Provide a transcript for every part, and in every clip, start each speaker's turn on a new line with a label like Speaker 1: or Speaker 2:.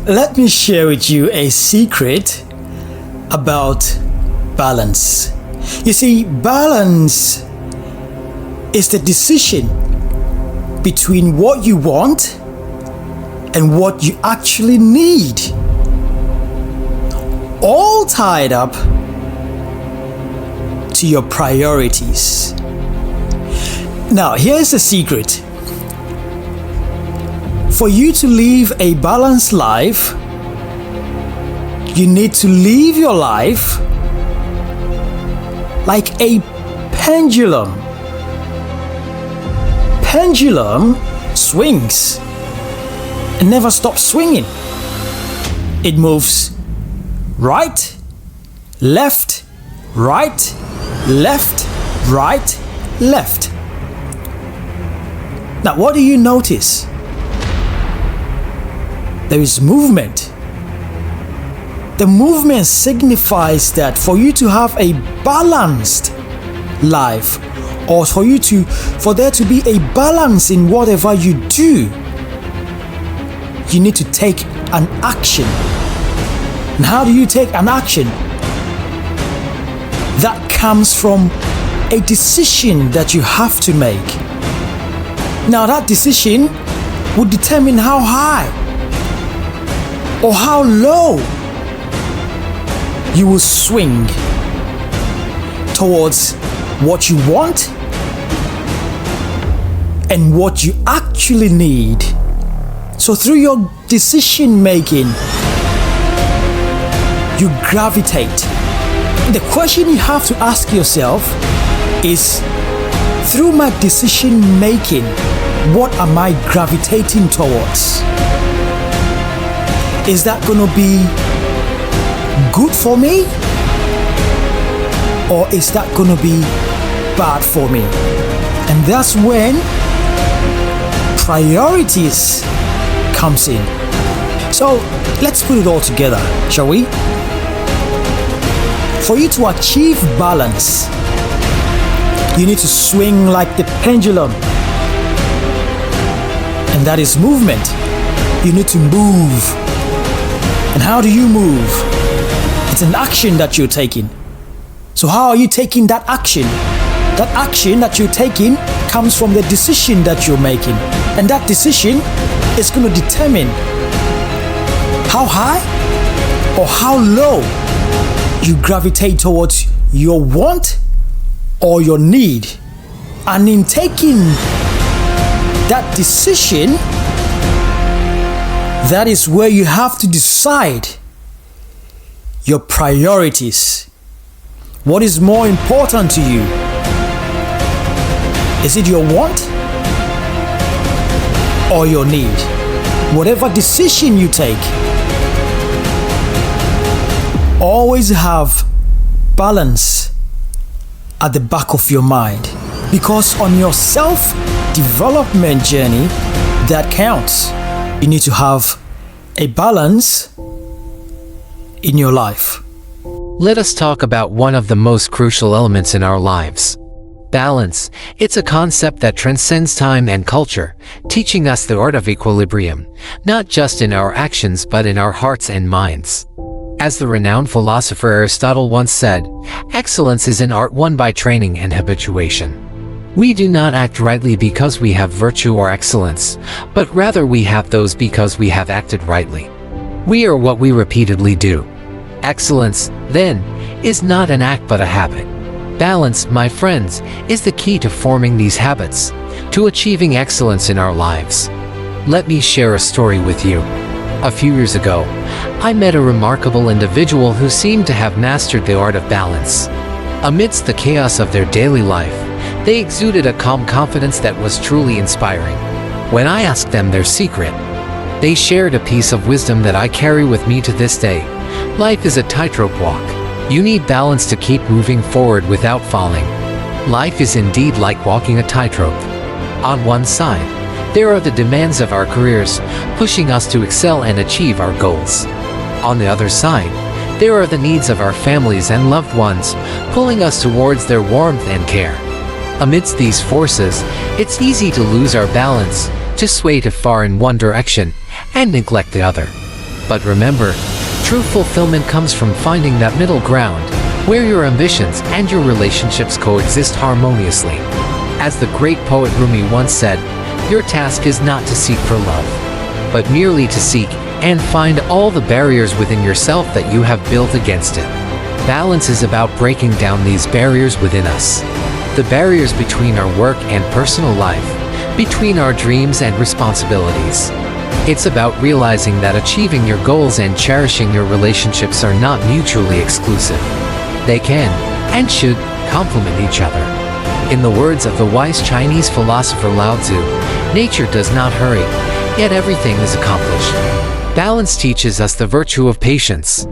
Speaker 1: Let me share with you a secret about balance. You see, balance is the decision between what you want and what you actually need, all tied up to your priorities. Now, here's the secret. For you to live a balanced life, you need to live your life like a pendulum. Pendulum swings and never stops swinging. It moves right, left, right, left, right, left. Now, what do you notice? There is movement. The movement signifies that for you to have a balanced life, or for there to be a balance in whatever you do, you need to take an action. And how do you take an action? That comes from a decision that you have to make. Now, that decision would determine how high or how low you will swing towards what you want and what you actually need. So through your decision making, you gravitate. The question you have to ask yourself is, through my decision making, what am I gravitating towards? Is that going to be good for me? Or is that going to be bad for me? And that's when priorities comes in. So let's put it all together, shall we? For you to achieve balance, you need to swing like the pendulum. And that is movement. You need to move. And how do you move? It's an action that you're taking. So how are you taking that action? That action that you're taking comes from the decision that you're making. And that decision is going to determine how high or how low you gravitate towards your want or your need. And in taking that decision, that is where you have to decide your priorities. What is more important to you? Is it your want or your need? Whatever decision you take, always have balance at the back of your mind, because on your self-development journey, that counts. You need to have a balance in your life.
Speaker 2: Let us talk about one of the most crucial elements in our lives. Balance. It's a concept that transcends time and culture, teaching us the art of equilibrium, not just in our actions but in our hearts and minds. As the renowned philosopher Aristotle once said, excellence is an art won by training and habituation. We do not act rightly because we have virtue or excellence, but rather we have those because we have acted rightly. We are what we repeatedly do. Excellence, then, is not an act but a habit. Balance, my friends, is the key to forming these habits, to achieving excellence in our lives. Let me share a story with you. A few years ago, I met a remarkable individual who seemed to have mastered the art of balance. Amidst the chaos of their daily life, they exuded a calm confidence that was truly inspiring. When I asked them their secret, they shared a piece of wisdom that I carry with me to this day. Life is a tightrope walk. You need balance to keep moving forward without falling. Life is indeed like walking a tightrope. On one side, there are the demands of our careers, pushing us to excel and achieve our goals. On the other side, there are the needs of our families and loved ones, pulling us towards their warmth and care. Amidst these forces, it's easy to lose our balance, to sway too far in one direction, and neglect the other. But remember, true fulfillment comes from finding that middle ground, where your ambitions and your relationships coexist harmoniously. As the great poet Rumi once said, your task is not to seek for love, but merely to seek and find all the barriers within yourself that you have built against it. Balance is about breaking down these barriers within us. The barriers between our work and personal life, between our dreams and responsibilities. It's about realizing that achieving your goals and cherishing your relationships are not mutually exclusive. They can, and should, complement each other. In the words of the wise Chinese philosopher Lao Tzu, nature does not hurry, yet everything is accomplished. Balance teaches us the virtue of patience.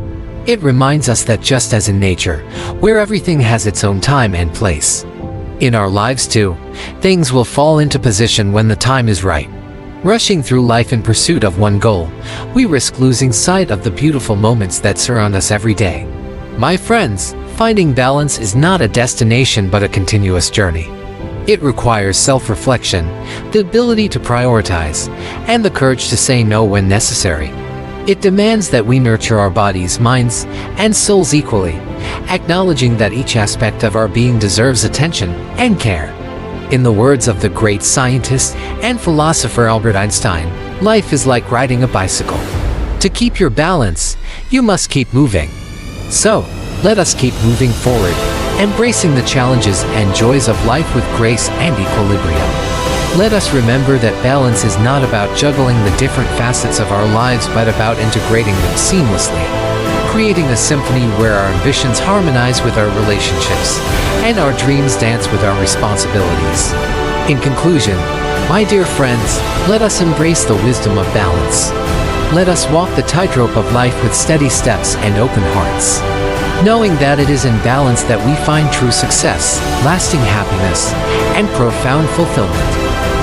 Speaker 2: It reminds us that just as in nature, where everything has its own time and place, in our lives too, things will fall into position when the time is right. Rushing through life in pursuit of one goal, we risk losing sight of the beautiful moments that surround us every day. My friends, finding balance is not a destination but a continuous journey. It requires self-reflection, the ability to prioritize, and the courage to say no when necessary. It demands that we nurture our bodies, minds, and souls equally, acknowledging that each aspect of our being deserves attention and care. In the words of the great scientist and philosopher Albert Einstein, life is like riding a bicycle. To keep your balance, you must keep moving. So, let us keep moving forward, embracing the challenges and joys of life with grace and equilibrium. Let us remember that balance is not about juggling the different facets of our lives but about integrating them seamlessly, creating a symphony where our ambitions harmonize with our relationships and our dreams dance with our responsibilities. In conclusion, my dear friends, let us embrace the wisdom of balance. Let us walk the tightrope of life with steady steps and open hearts, knowing that it is in balance that we find true success, lasting happiness, and profound fulfillment.